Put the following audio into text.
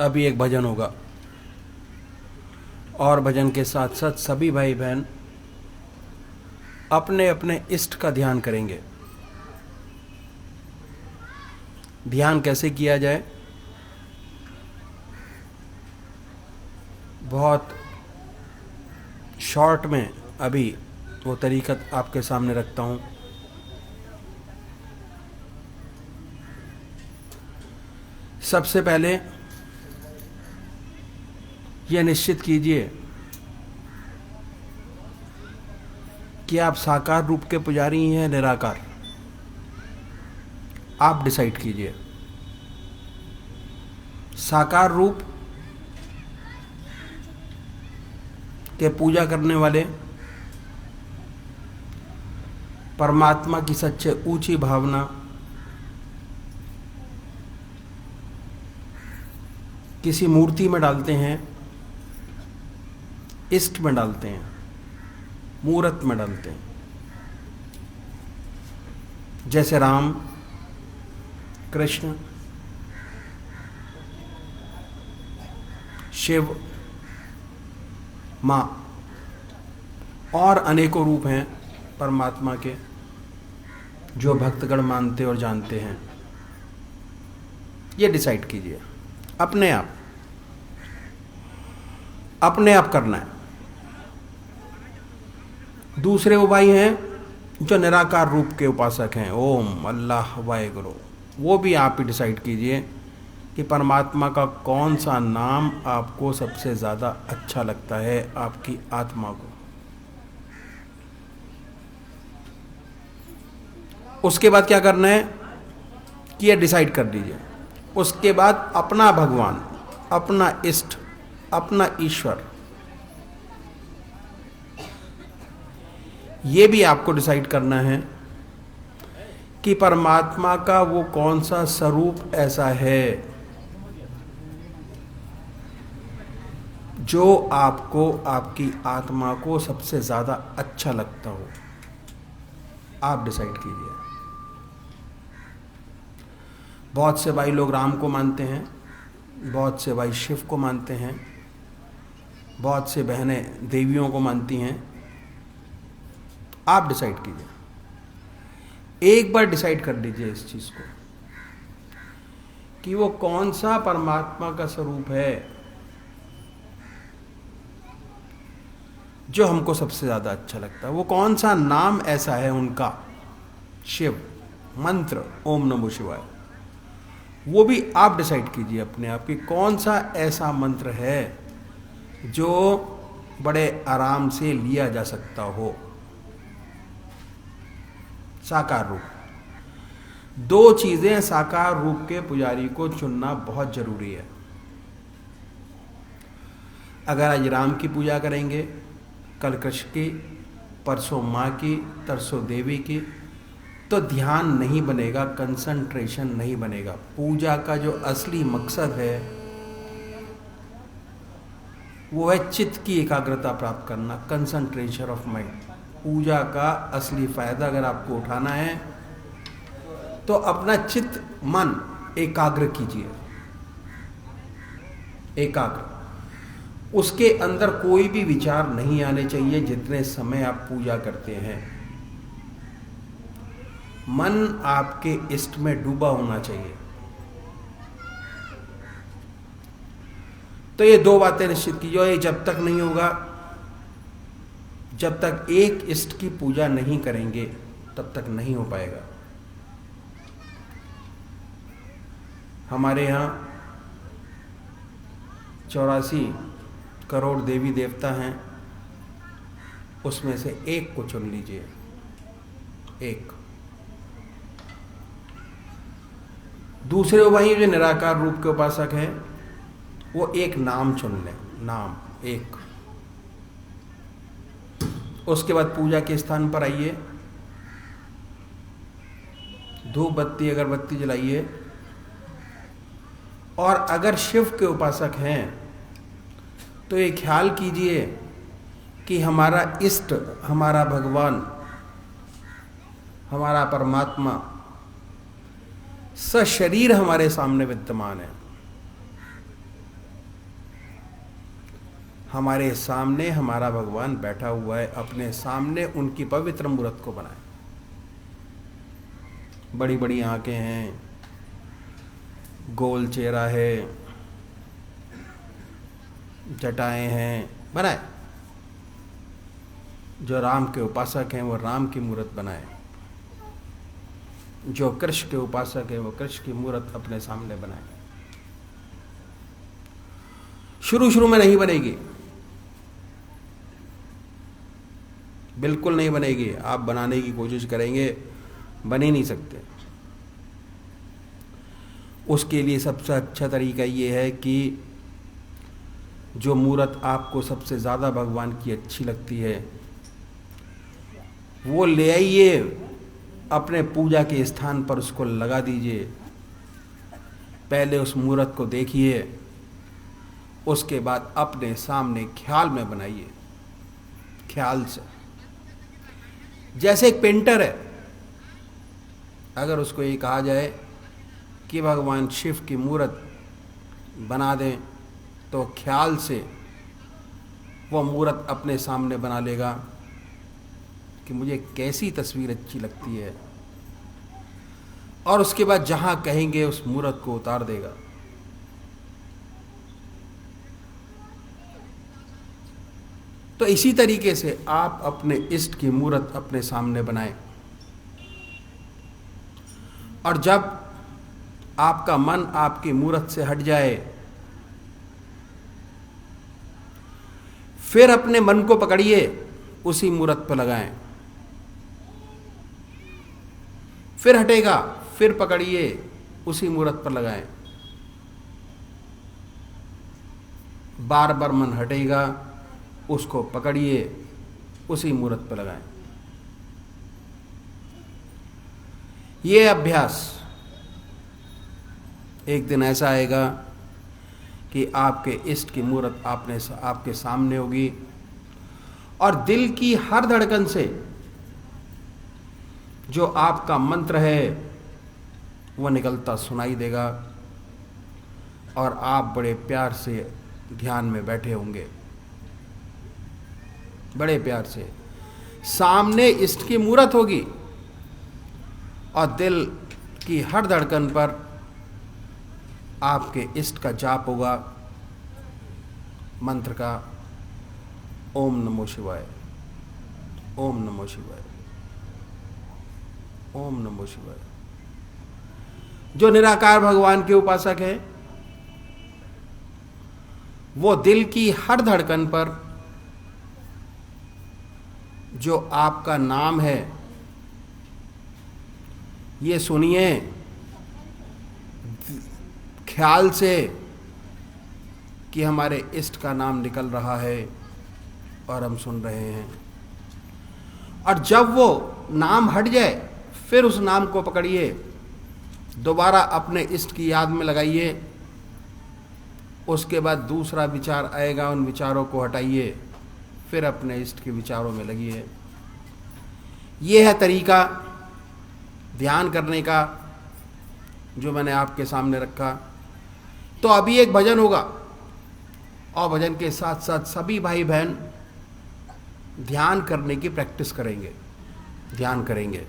अभी एक भजन होगा और भजन के साथ साथ सभी भाई बहन अपने अपने इष्ट का ध्यान करेंगे। ध्यान कैसे किया जाए, बहुत शॉर्ट में अभी वो तरीक़त आपके सामने रखता हूँ। सबसे पहले यह निश्चित कीजिए कि आप साकार रूप के पुजारी हैं, निराकार। आप डिसाइड कीजिए। साकार रूप के पूजा करने वाले परमात्मा की सच्चे ऊंची भावना किसी मूर्ति में डालते हैं, इष्ट में डालते हैं, मूर्त में डालते हैं। जैसे राम, कृष्ण, शिव, माँ और अनेकों रूप हैं परमात्मा के जो भक्तगण मानते और जानते हैं। ये डिसाइड कीजिए अपने आप करना है। दूसरे वो भाई हैं जो निराकार रूप के उपासक हैं, ओम, अल्लाह, वाहेगुरु। वो भी आप ही डिसाइड कीजिए कि परमात्मा का कौन सा नाम आपको सबसे ज़्यादा अच्छा लगता है आपकी आत्मा को। उसके बाद क्या करना है कि ये डिसाइड कर लीजिए। उसके बाद अपना भगवान, अपना इष्ट, अपना ईश्वर, ये भी आपको डिसाइड करना है कि परमात्मा का वो कौन सा स्वरूप ऐसा है जो आपको, आपकी आत्मा को सबसे ज़्यादा अच्छा लगता हो। आप डिसाइड कीजिए। बहुत से भाई लोग राम को मानते हैं, बहुत से भाई शिव को मानते हैं, बहुत से बहनें देवियों को मानती हैं। आप डिसाइड कीजिए। एक बार डिसाइड कर लीजिए इस चीज़ को कि वो कौन सा परमात्मा का स्वरूप है जो हमको सबसे ज़्यादा अच्छा लगता है। वो कौन सा नाम ऐसा है उनका, शिव, मंत्र ओम नमो शिवाय, वो भी आप डिसाइड कीजिए अपने आप कि कौन सा ऐसा मंत्र है जो बड़े आराम से लिया जा सकता हो। साकार रूप, दो चीजें साकार रूप के पुजारी को चुनना बहुत जरूरी है। अगर आज राम की पूजा करेंगे, कल कृष्ण की, परसों माँ की, तरसों देवी की, तो ध्यान नहीं बनेगा, कंसंट्रेशन नहीं बनेगा। पूजा का जो असली मकसद है वो है चित्त की एकाग्रता प्राप्त करना, कंसंट्रेशन ऑफ माइंड। पूजा का असली फायदा अगर आपको उठाना है तो अपना चित्त, मन एकाग्र कीजिए। एकाग्र, उसके अंदर कोई भी विचार नहीं आने चाहिए जितने समय आप पूजा करते हैं। मन आपके इष्ट में डूबा होना चाहिए। तो ये दो बातें निश्चित कीजिए। ये जब तक नहीं होगा, जब तक एक इष्ट की पूजा नहीं करेंगे तब तक नहीं हो पाएगा। हमारे यहाँ 84 करोड़ देवी देवता हैं, उसमें से एक को चुन लीजिए। एक। दूसरे भाई जो निराकार रूप के उपासक हैं, वो एक नाम चुन लें, नाम एक। उसके बाद पूजा के स्थान पर आइए, धूप बत्ती अगरबत्ती जलाइए। और अगर शिव के उपासक हैं तो ये ख्याल कीजिए कि हमारा इष्ट, हमारा भगवान, हमारा परमात्मा सशरीर हमारे सामने विद्यमान है। हमारे सामने हमारा भगवान बैठा हुआ है, अपने सामने उनकी पवित्र मूर्त को बनाए। बड़ी बड़ी आंखें हैं, गोल चेहरा है, जटाएं हैं, बनाए। जो राम के उपासक हैं वो राम की मूर्त बनाए, जो कृष्ण के उपासक हैं वो कृष्ण की मूर्त अपने सामने बनाए। शुरू शुरू में नहीं बनेगी, बिल्कुल नहीं बनेगी। आप बनाने की कोशिश करेंगे, बन ही नहीं सकते। उसके लिए सबसे अच्छा तरीका ये है कि जो मूर्त आपको सबसे ज़्यादा भगवान की अच्छी लगती है वो ले आइए, अपने पूजा के स्थान पर उसको लगा दीजिए। पहले उस मूर्त को देखिए, उसके बाद अपने सामने ख्याल में बनाइए, ख्याल से। जैसे एक पेंटर है, अगर उसको ये कहा जाए कि भगवान शिव की मूर्त बना दें, तो ख्याल से वो मूर्त अपने सामने बना लेगा कि मुझे कैसी तस्वीर अच्छी लगती है, और उसके बाद जहां कहेंगे उस मूर्त को उतार देगा। तो इसी तरीके से आप अपने इष्ट की मूर्त अपने सामने बनाएं, और जब आपका मन आपकी मूर्त से हट जाए, फिर अपने मन को पकड़िए, उसी मूर्त पर लगाएं। फिर हटेगा, फिर पकड़िए, उसी मूर्त पर लगाएं। बार बार मन हटेगा, उसको पकड़िए, उसी मूर्त पर लगाएं। ये अभ्यास एक दिन ऐसा आएगा कि आपके इष्ट की मूर्त आपके सामने होगी, और दिल की हर धड़कन से जो आपका मंत्र है वो निकलता सुनाई देगा, और आप बड़े प्यार से ध्यान में बैठे होंगे। बड़े प्यार से सामने इष्ट की मूर्त होगी, और दिल की हर धड़कन पर आपके इष्ट का जाप होगा, मंत्र का, ओम नमो शिवाय, ओम नमो शिवाय, ओम नमो शिवाय। जो निराकार भगवान के उपासक हैं, वो दिल की हर धड़कन पर जो आपका नाम है ये सुनिए, ख्याल से कि हमारे इष्ट का नाम निकल रहा है और हम सुन रहे हैं। और जब वो नाम हट जाए, फिर उस नाम को पकड़िए, दोबारा अपने इष्ट की याद में लगाइए। उसके बाद दूसरा विचार आएगा, उन विचारों को हटाइए, फिर अपने इष्ट के विचारों में लगिए। ये है तरीका ध्यान करने का जो मैंने आपके सामने रखा। तो अभी एक भजन होगा, और भजन के साथ साथ सभी भाई बहन ध्यान करने की प्रैक्टिस करेंगे, ध्यान करेंगे।